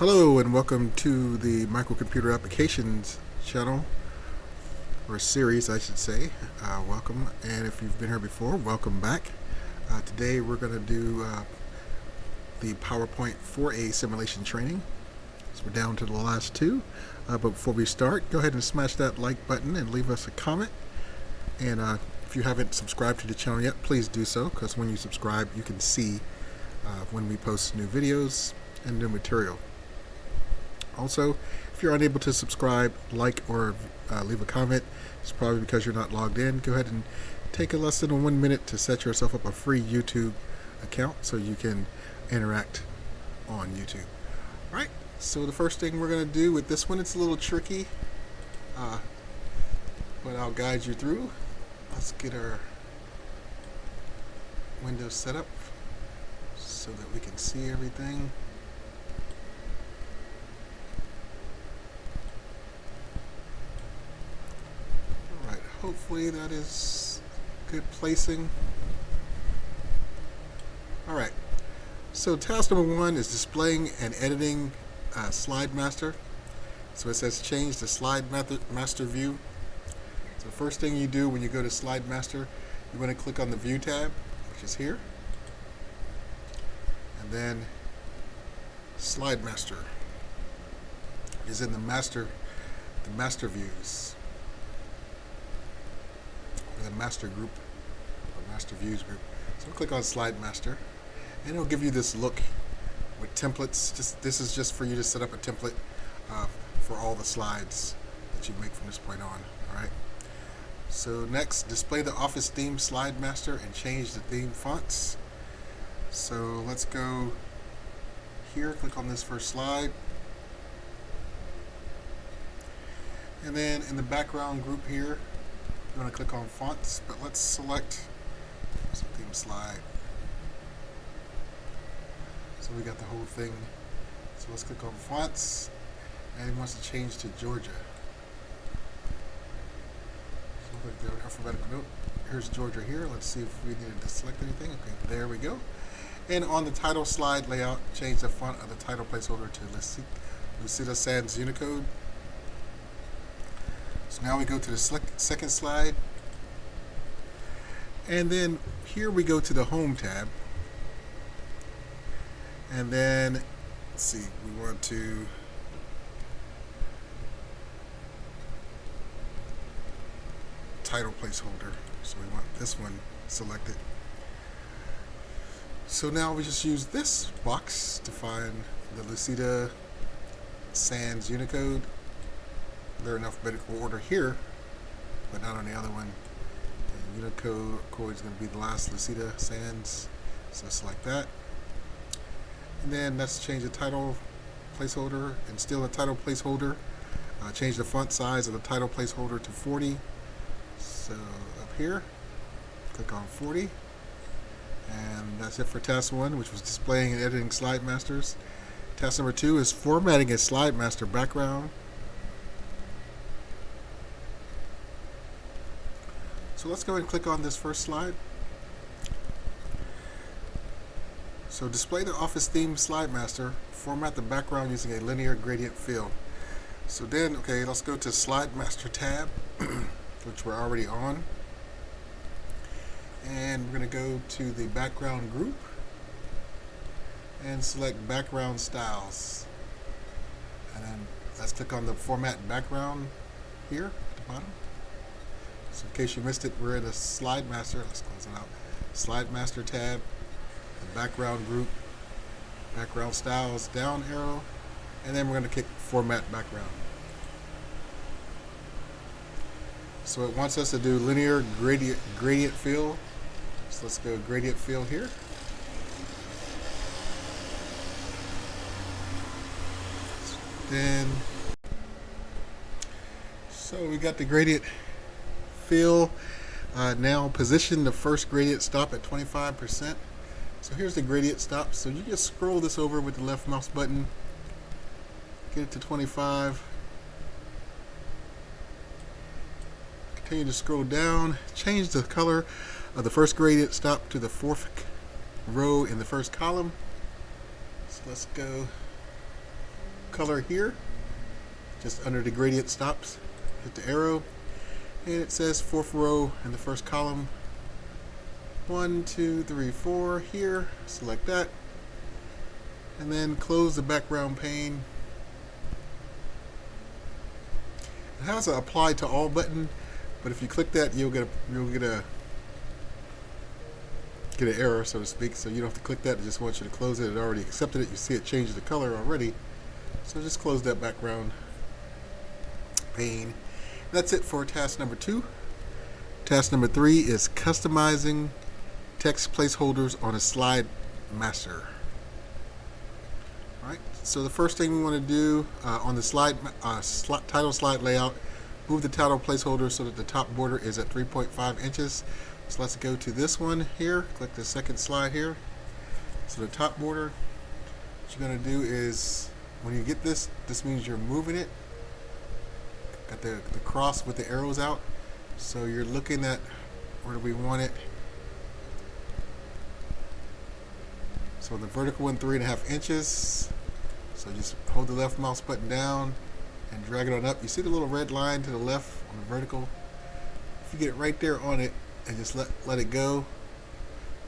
Hello and welcome to the Microcomputer Applications channel, or series I should say. Welcome, and if you've been here before, welcome back. Today we're going to do the PowerPoint 4a simulation training. So we're down to the last two, but before we start, go ahead and smash that like button and leave us a comment. And if you haven't subscribed to the channel yet, please do so, because when you subscribe you can see when we post new videos and new material. Also, if you're unable to subscribe, like, or leave a comment, it's probably because you're not logged in. Go ahead and take less than 1 minute to set yourself up a free YouTube account so you can interact on YouTube. Alright, so the first thing we're going to do with this one, it's a little tricky, but I'll guide you through. Let's get our Windows set up so that we can see everything. Hopefully that is good placing. Alright, so task number 1 is displaying and editing Slide Master. So it says change the Slide Master view. So the first thing you do when you go to Slide Master, you want to click on the View tab, which is here, and then Slide Master is in the master views. The master group or master views group. So we'll click on Slide Master and it'll give you this look with templates. This is just for you to set up a template for all the slides that you make from this point on. Alright. So next, display the Office theme Slide Master and change the theme fonts. So let's go here, click on this first slide, and then in the background group here you want to click on fonts, but let's select some theme slide. So we got the whole thing. So let's click on fonts, and it wants to change to Georgia. So click the alphabetical note. Here's Georgia here. Let's see if we needed to select anything. Okay, there we go. And on the title slide layout, change the font of the title placeholder to Lucida Sans Unicode. So now we go to the second slide, and then here we go to the Home tab, and then let's see, we want to title placeholder, so we want this one selected. So now we just use this box to find the Lucida Sans Unicode. They're in alphabetical order here, but not on the other one. And Unicode is going to be the last, Lucida Sans, so select that. And then let's change the title placeholder, and still the title placeholder. Change the font size of the title placeholder to 40. So up here, click on 40. And that's it for task 1, which was displaying and editing Slide Masters. Task number 2 is formatting a Slide Master background. So let's go ahead and click on this first slide. So display the Office theme Slide Master, format the background using a linear gradient fill. So then, okay, let's go to Slide Master tab, which we're already on. And we're going to go to the background group and select background styles. And then let's click on the format background here at the bottom. So in case you missed it, we're in the Slide Master. Let's close it out. Slide Master tab, the background group, background styles, down arrow, and then we're going to click Format Background. So it wants us to do linear gradient fill. So let's go gradient fill here. Then, so we got the gradient fill. Now position the first gradient stop at 25%. So here's the gradient stop. So you just scroll this over with the left mouse button, get it to 25. Continue to scroll down, change the color of the first gradient stop to the 4th row in the first column. So let's go color here, just under the gradient stops. Hit the arrow, and it says 4th row in the first column. 1, 2, 3, 4 here. Select that, and then close the background pane. It has an apply to all button, but if you click that, you'll get an error, so to speak. So you don't have to click that. It just wants you to close it. It already accepted it. You see it changed the color already. So just close that background pane. That's it for task number 2. Task number 3 is customizing text placeholders on a slide master. Alright, so the first thing we want to do on the title slide layout, move the title placeholder so that the top border is at 3.5 inches. So let's go to this one here. Click the second slide here. So the top border, what you're going to do is, when you get this means you're moving it. Got the cross with the arrows out. So you're looking at where do we want it. So the vertical one, 3.5 inches. So just hold the left mouse button down and drag it on up. You see the little red line to the left on the vertical? If you get it right there on it and just let it go,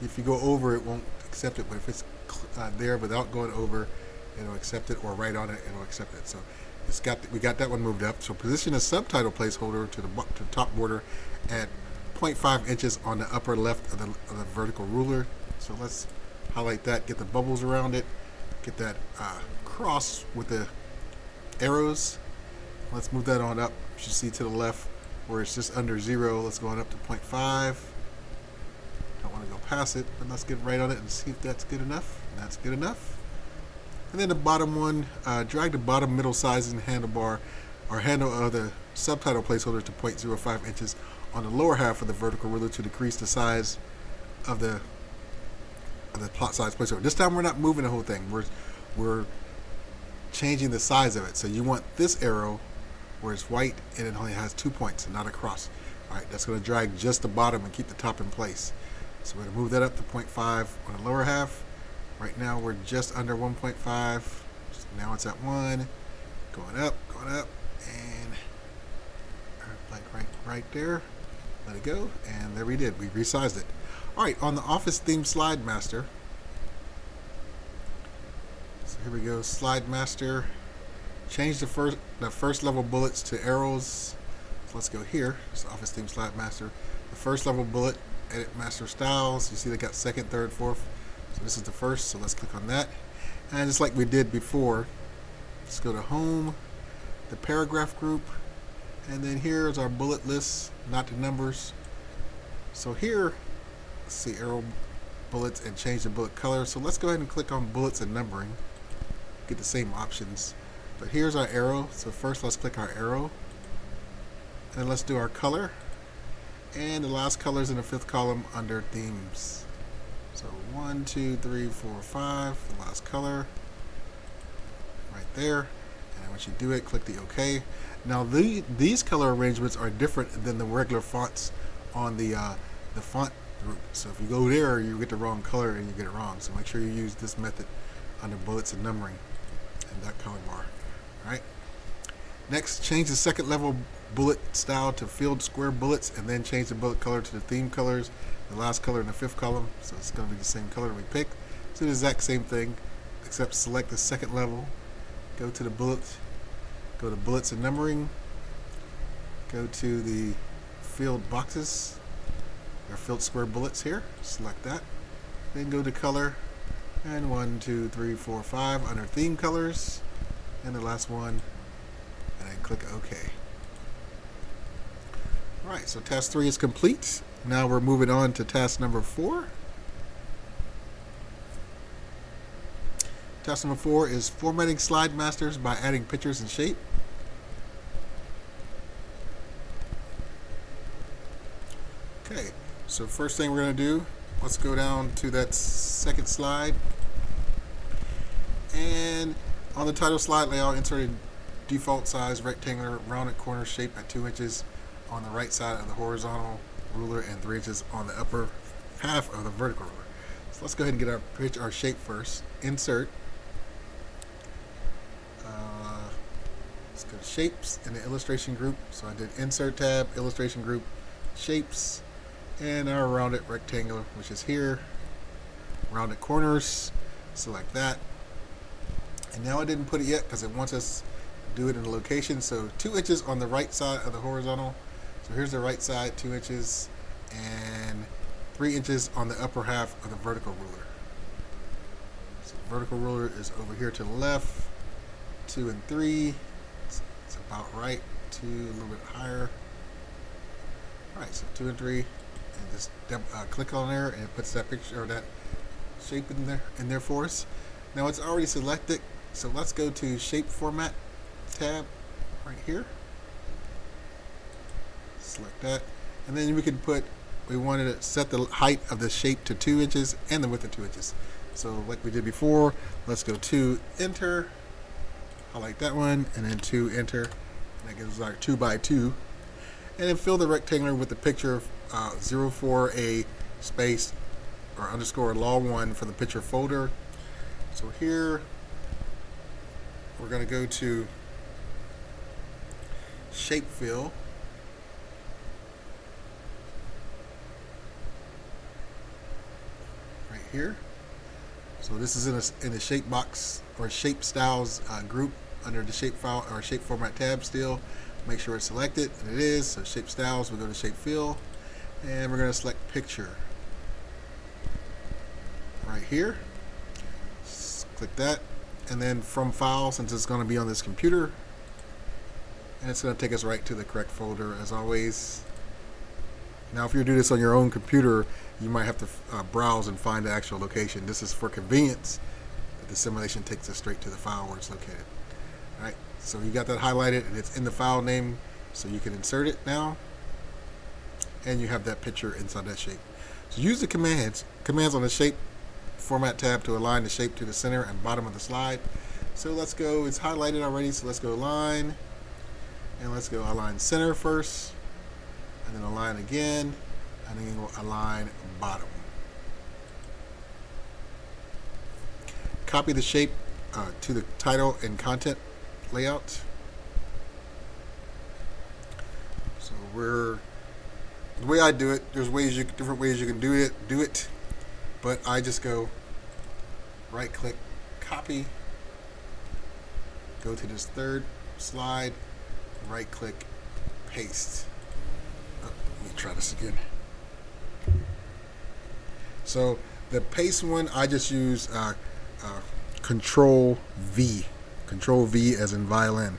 if you go over, it won't accept it. But if it's there without going over, it'll accept it, or right on it, it'll accept it. So we got that one moved up. So position a subtitle placeholder to the top border at 0.5 inches on the upper left of the vertical ruler. So let's highlight that, get the bubbles around it, get that cross with the arrows. Let's move that on up. You should see to the left where it's just under 0. Let's go on up to 0.5. Don't want to go past it, but let's get right on it and see if that's good enough. And that's good enough. And then the bottom one, drag the bottom middle sizing handlebar or handle of the subtitle placeholder to 0.05 inches on the lower half of the vertical ruler to decrease the size of the plot size placeholder. This time we're not moving the whole thing. We're changing the size of it. So you want this arrow where it's white and it only has 2 points and not a cross. All right, that's going to drag just the bottom and keep the top in place. So we're going to move that up to 0.5 on the lower half. Right now we're just under 1.5. Now it's at 1. Going up, and like right there. Let it go, and there we did. We resized it. All right, on the Office Theme Slide Master. So here we go, Slide Master. Change the first level bullets to arrows. So let's go here. It's Office Theme Slide Master. The first level bullet, edit master styles. You see they got second, third, fourth. So this is the first, so let's click on that. And just like we did before, let's go to Home, the paragraph group, and then here's our bullet list, not the numbers. So here, let's see, arrow bullets and change the bullet color. So let's go ahead and click on bullets and numbering. Get the same options. But here's our arrow. So first let's click our arrow. And let's do our color. And the last color is in the 5th column under themes. So 1, 2, 3, 4, 5, the last color. Right there. And once you do it, click the OK. Now these color arrangements are different than the regular fonts on the font group. So if you go there, you get the wrong color and you get it wrong. So make sure you use this method under bullets and numbering and that color bar. All right. Next, change the second level bullet style to filled square bullets, and then change the bullet color to the theme colors. The last color in the 5th column, so it's going to be the same color we picked. So the exact same thing, except select the second level. Go to the bullets. Go to bullets and numbering. Go to the filled boxes. Or filled square bullets here. Select that. Then go to color. And 1, 2, 3, 4, 5 under theme colors. And the last one. And then click OK. Alright, so task 3 is complete. Now we're moving on to task number 4. Task number 4 is formatting slide masters by adding pictures and shape. Okay, so first thing we're going to do, let's go down to that second slide. And on the title slide layout, insert a default size rectangular rounded corner shape at 2 inches on the right side of the horizontal ruler and 3 inches on the upper half of the vertical ruler. So let's go ahead and get our shape first. Insert. Let's go to shapes in the illustration group. So I did insert tab, illustration group, shapes, and our rounded rectangle, which is here. Rounded corners, select that. And now I didn't put it yet because it wants us to do it in a location. So 2 inches on the right side of the horizontal. So here's the right side, 2 inches, and 3 inches on the upper half of the vertical ruler. So the vertical ruler is over here to the left, 2 and 3. It's about right. 2 a little bit higher. All right, so 2 and 3, and just click on there, and it puts that picture or that shape in there for us. Now it's already selected, so let's go to Shape Format tab right here. Select that, and then we can we wanted to set the height of the shape to 2 inches and the width of 2 inches. So like we did before, let's go to enter, highlight that one, and then 2 enter, and that gives us our 2 by 2. And then fill the rectangle with the picture 04A space or underscore law1 for the picture folder. So here we're going to go to shape fill. Right here. So this is in the shape box or shape styles group under the shape file or shape format tab still. Make sure it's selected, and it is. So shape styles, we'll go to shape fill, and we're going to select picture right here. Just click that, and then from file, since it's going to be on this computer, and it's going to take us right to the correct folder as always. Now if you do this on your own computer, you might have to browse and find the actual location. This is for convenience, but the simulation takes us straight to the file where it's located. All right, so you got that highlighted, and it's in the file name, so you can insert it now, and you have that picture inside that shape. So use the commands on the shape format tab to align the shape to the center and bottom of the slide. So let's go, it's highlighted already, so let's go align, and let's go align center first, and then align again, and then we'll align bottom. Copy the shape to the title and content layout. So the way I do it, there's different ways you can do it, but I just go right click, copy, go to this third slide, right click, paste. Let me try this again. So the paste one, I just use Control V as in violin.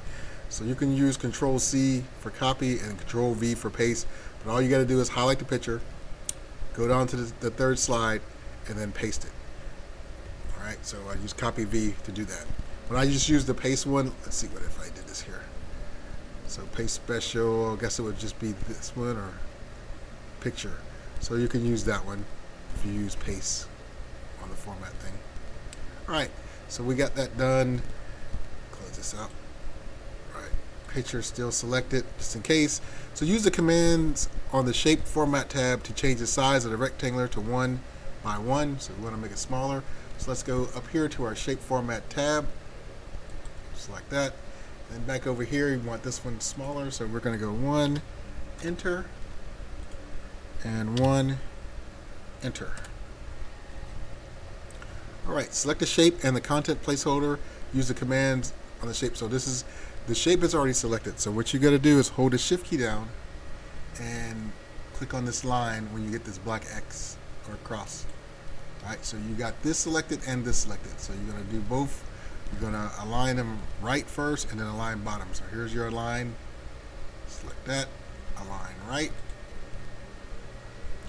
So you can use Control C for copy and Control V for paste, but all you got to do is highlight the picture, go down to the third slide, and then paste it. All right, so I use Copy V to do that. When I just use the paste one, let's see what if I did this here. So paste special, I guess it would just be this one or picture. So you can use that one if you use paste on the format thing. All right, so we got that done. Close this out. All right, picture still selected just in case. So use the commands on the shape format tab to change the size of the rectangular to 1 by 1. So we want to make it smaller. So let's go up here to our shape format tab. Select that. And back over here, you want this one smaller. So we're going to go 1, enter, and 1, enter. All right, select the shape and the content placeholder. Use the commands on the shape. So the shape is already selected. So what you got to do is hold the shift key down and click on this line when you get this black X or cross. All right, so you got this selected and this selected. So you're going to do both. You're going to align them right first and then align bottom. So here's your align. Select that, align right,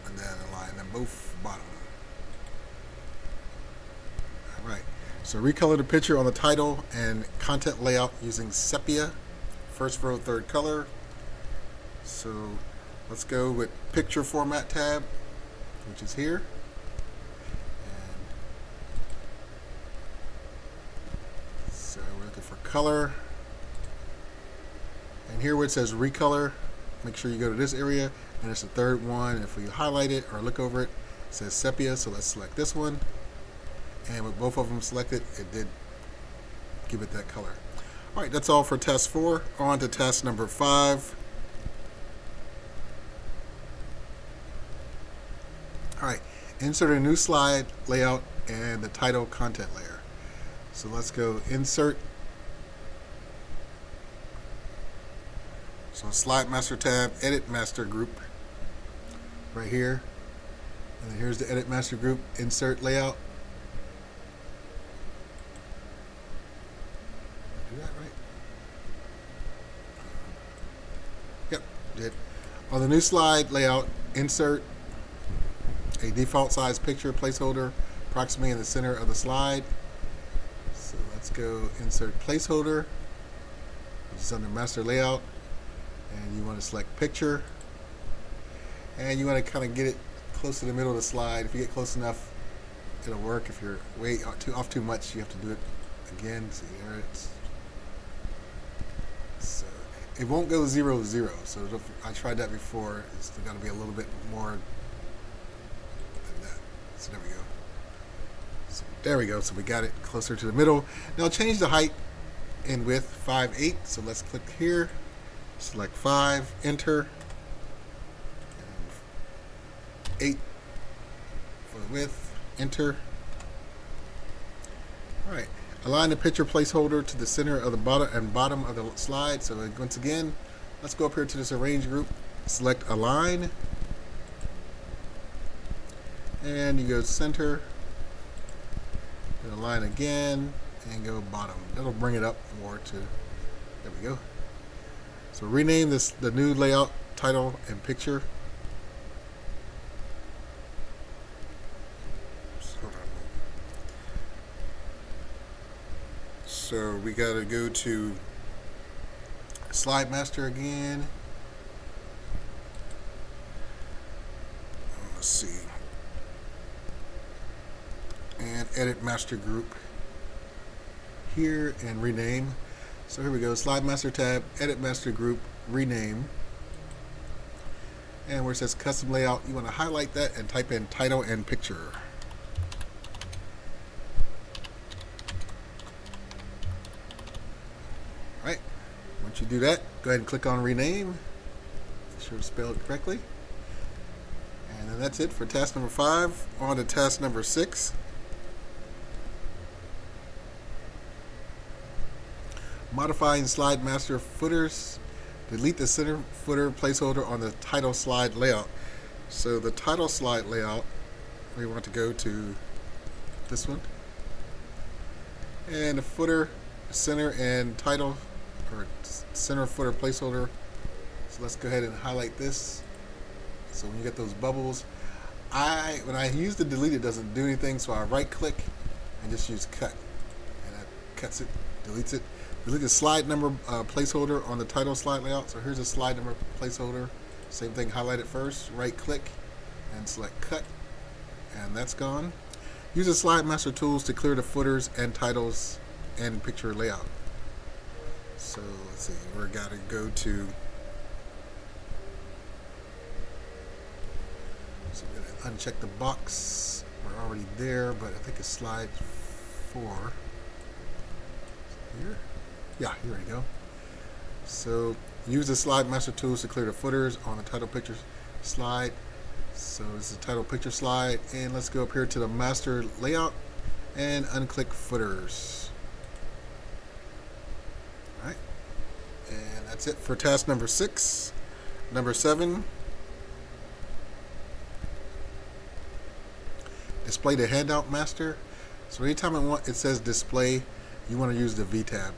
and then align them both bottom. All right, so recolor the picture on the title and content layout using sepia, first row, third color. So let's go with picture format tab, which is here. And so we're looking for color. And here where it says recolor, make sure you go to this area, and it's the third one. If we highlight it or look over it, it says sepia, so let's select this one. And with both of them selected, it did give it that color. Alright, that's all for test 4. On to test number 5. Alright, insert a new slide layout and the title content layer. So let's go insert. So slide master tab, edit master group right here. And then here's the edit master group, insert layout. Do that right? Yep, did. On the new slide layout, insert a default size picture placeholder approximately in the center of the slide. So let's go insert placeholder, which is under master layout, and you want to select picture, and you want to kind of get it close to the middle of the slide. If you get close enough, it'll work. If you're way off too much, you have to do it again. See there, so it won't go 0, 0. So I tried that before. It's got to be a little bit more than that. So there we go. So there we go. So we got it closer to the middle. Now change the height and width 5/8. So let's click here. Select 5, enter, 8 for the width, enter. Alright, align the picture placeholder to the center of the bottom of the slide. So once again, let's go up here to this arrange group, select align, and you go center, and align again, and go bottom. That'll bring it up more to, there we go. So rename this the new layout, title, and picture. So we got to go to Slide Master again. Let's see. And edit master group here and rename. So here we go, Slide Master tab, Edit Master Group, Rename. And where it says Custom Layout, you want to highlight that and type in Title and Picture. Alright, once you do that, go ahead and click on Rename. Make sure it's spelled correctly. And then that's it for task number 5. On to task number 6. Modifying slide master footers. Delete the center footer placeholder on the title slide layout. So the title slide layout, we want to go to this one. And the footer, center, and title, or center footer placeholder. So let's go ahead and highlight this. So when you get those bubbles, when I use the delete, it doesn't do anything. So I right click and just use cut. And that cuts it, deletes it. Delete the slide number placeholder on the title slide layout. So here's a slide number placeholder. Same thing, highlight it first, right click, and select cut. And that's gone. Use the slide master tools to clear the footers and titles and picture layout. So let's see, we're got to go to, so we're going to uncheck the box. We're already there, but I think it's slide 4. Here? Yeah, here we go. So use the slide master tools to clear the footers on the title picture slide. So this is the title picture slide, and let's go up here to the master layout and unclick footers. Alright, and that's it for task number 6. Number 7, display the handout master. So anytime it says display, you want to use the V tab.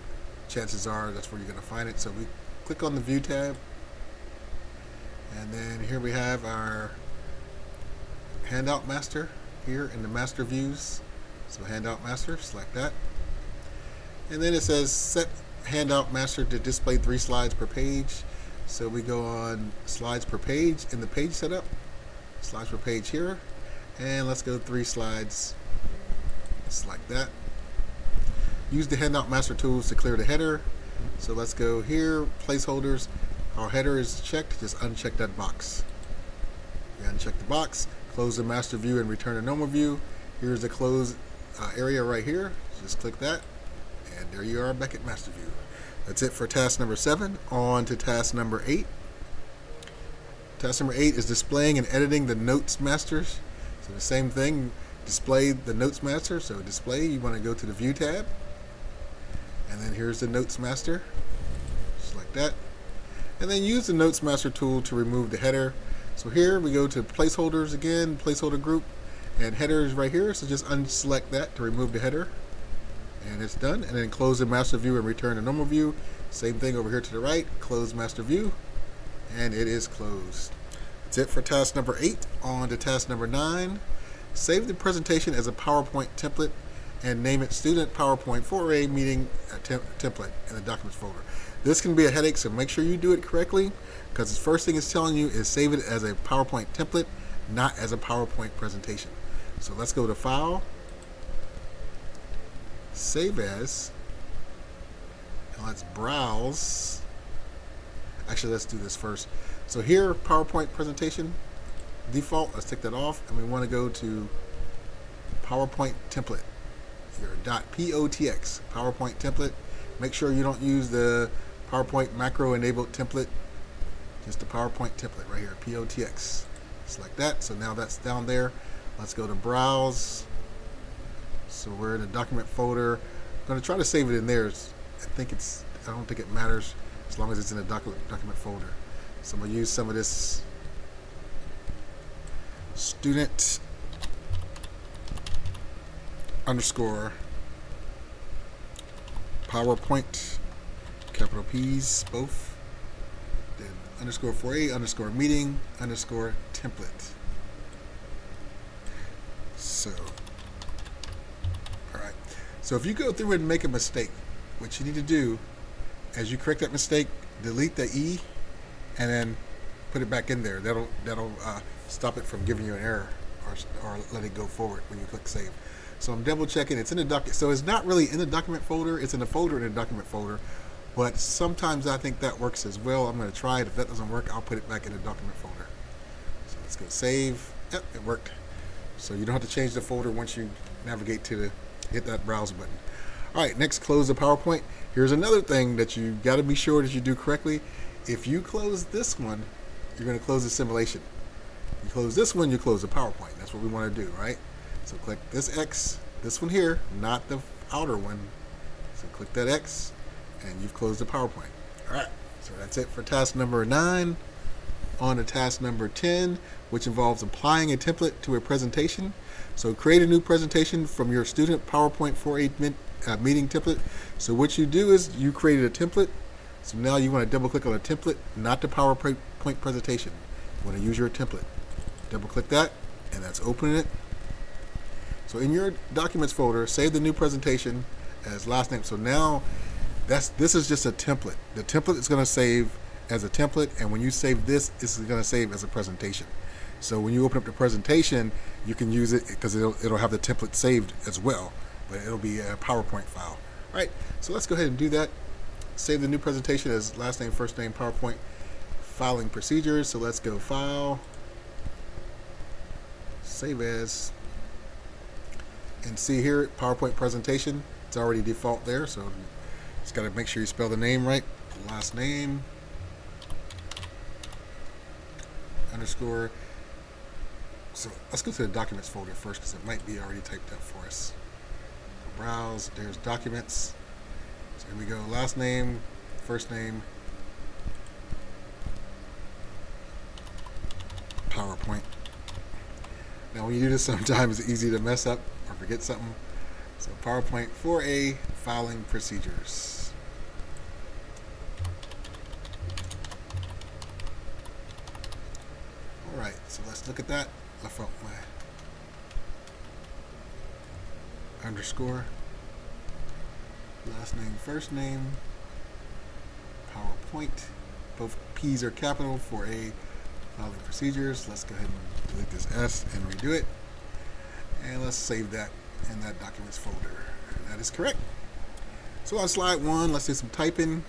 Chances are that's where you're going to find it. So we click on the View tab, and then here we have our Handout Master here in the Master Views. So Handout Master, select that. And then it says set Handout Master to display 3 slides per page. So we go on slides per page in the page setup, slides per page here, and let's go 3 slides. Select that. Use the Handout Master tools to clear the header. So let's go here, placeholders. Our header is checked, just uncheck that box. You uncheck the box, close the master view and return to normal view. Here's the closed area right here. Just click that, and there you are back at master view. That's it for task number 7. On to task number 8. Task number 8 is displaying and editing the Notes Masters. So the same thing, display the Notes Master. So display, you want to go to the View tab. And then here's the Notes Master, just like that. And then use the Notes Master tool to remove the header. So here we go to placeholders again, placeholder group, and header is right here. So just unselect that to remove the header. And it's done. And then close the master view and return to normal view. Same thing over here to the right, close master view, and it is closed. That's it for task number 8. On to task number 9. Save the presentation as a PowerPoint template and name it Student PowerPoint 4A Meeting Template in the Documents folder. This can be a headache, so make sure you do it correctly, because the first thing it's telling you is save it as a PowerPoint template, not as a PowerPoint presentation. So let's go to File, Save As, and let's browse. Actually, let's do this first. So here, PowerPoint presentation, default, let's take that off, and we want to go to PowerPoint template, your .potx, PowerPoint template. Make sure you don't use the PowerPoint macro enabled template, just the PowerPoint template right here, POTX. Just like that. So now that's down there. Let's go to Browse. So we're in the document folder. I'm going to try to save it in there. I don't think it matters as long as it's in the document folder. So I'm going to use some of this student underscore PowerPoint, capital P's, both. Then underscore 4A underscore meeting underscore template. So, all right. So if you go through and make a mistake, what you need to do, as you correct that mistake, delete the E, and then put it back in there. That'll stop it from giving you an error or let it go forward when you click save. So I'm double checking. It's in the document. So it's not really in the document folder. It's in the folder in the document folder. But sometimes I think that works as well. I'm going to try it. If that doesn't work, I'll put it back in the document folder. So let's go save. Yep, it worked. So you don't have to change the folder once you navigate to hit that browse button. All right, next, close the PowerPoint. Here's another thing that you got to be sure that you do correctly. If you close this one, you're going to close the simulation. You close this one, you close the PowerPoint. That's what we want to do, right? So click this X, this one here, not the outer one. So click that X, and you've closed the PowerPoint. All right, so that's it for task number 9. On to task number 10, which involves applying a template to a presentation. So create a new presentation from your student PowerPoint 4.8 meeting template. So what you do is you created a template. So now you want to double click on a template, not the PowerPoint presentation. You want to use your template. Double click that, and that's opening it. So in your documents folder, save the new presentation as last name. So now this is just a template. The template is going to save as a template, and when you save this, it's going to save as a presentation. So when you open up the presentation, you can use it because it'll have the template saved as well, but it'll be a PowerPoint file. All right, so let's go ahead and do that. Save the new presentation as last name, first name, PowerPoint filing procedures. So let's go File, Save As, and see here, PowerPoint presentation. It's already default there, so just got to make sure you spell the name right. Last name, underscore. So let's go to the documents folder first because it might be already typed up for us. Browse, there's documents. So here we go, last name, first name, PowerPoint. Now when you do this, sometimes it's easy to mess up or forget something. So PowerPoint 4A filing procedures. All right, so let's look at that. Left out my underscore, last name, first name, PowerPoint. Both P's are capital for A filing procedures. Let's go ahead and delete this S and redo it. And let's save that in that documents folder. And that is correct. So on slide 1, let's do some typing.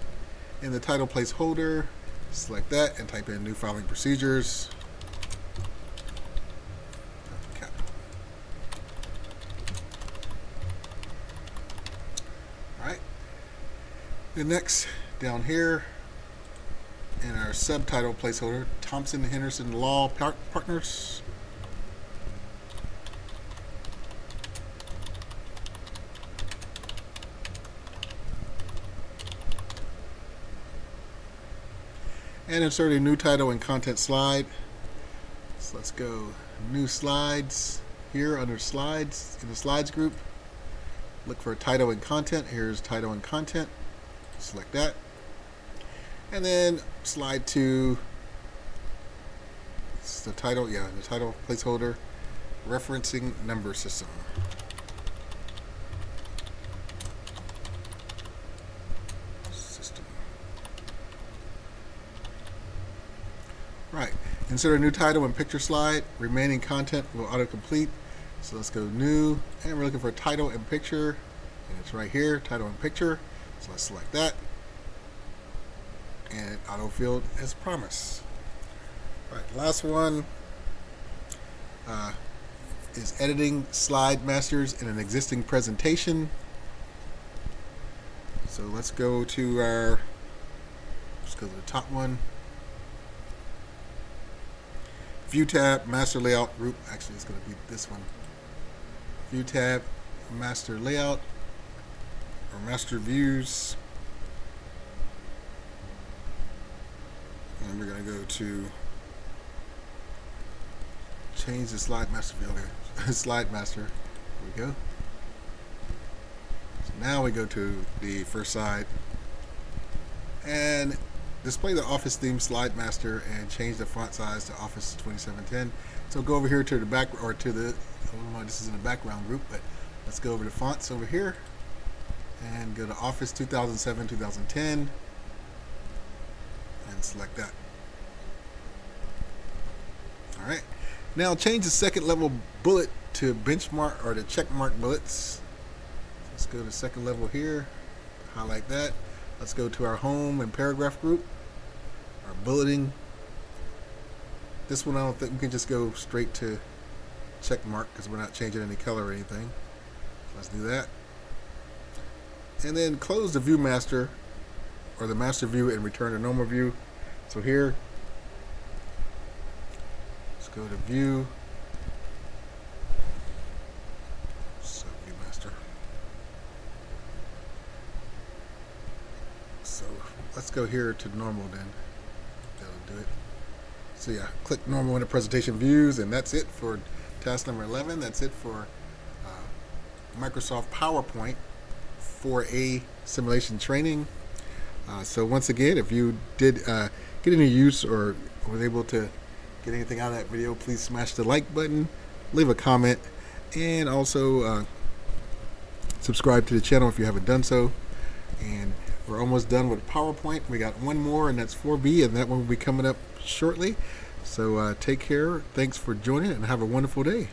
In the title placeholder, select that and type in new filing procedures. The next, down here in our subtitle placeholder, Thompson Henderson Law Partners. And insert a new title and content slide. So let's go new slides here under slides in the slides group. Look for title and content. Here's title and content. Select that. And then slide to the title, the title placeholder, referencing number system. Right. Insert a new title and picture slide. Remaining content will autocomplete. So let's go new, and we're looking for title and picture, and it's right here, title and picture. So let's select that, and it autofilled as promised. All right, last one is editing slide masters in an existing presentation. So let's go to the top one. View tab, master layout group. Actually, it's going to be this one. View tab, master layout, or master views. And we're going to go to change the slide master view. Okay. Slide master. There we go. So now we go to the first side and display the Office theme slide master and change the font size to Office 2710. So go over here to the back, or to the, I don't know why this is in the background group, but let's go over to fonts over here and go to Office 2007 2010 and select that. Alright, now change the second level bullet to benchmark, or the check mark bullets. Let's go to second level here, highlight that. Let's go to our home and paragraph group, our bulleting. This one I don't think we can just go straight to check mark because we're not changing any color or anything. Let's do that. And then close the view master, or the master view, and return to normal view. So here, let's go to view, so view master. So let's go here to normal then. That'll do it. So yeah, click normal in the presentation views, and that's it for task number 11. That's it for Microsoft PowerPoint 4A simulation training. So once again, if you did get any use or was able to get anything out of that video, please smash the like button, leave a comment, and also subscribe to the channel if you haven't done so. And we're almost done with PowerPoint. We got one more, and that's 4B, and that one will be coming up shortly. So take care. Thanks for joining, and have a wonderful day.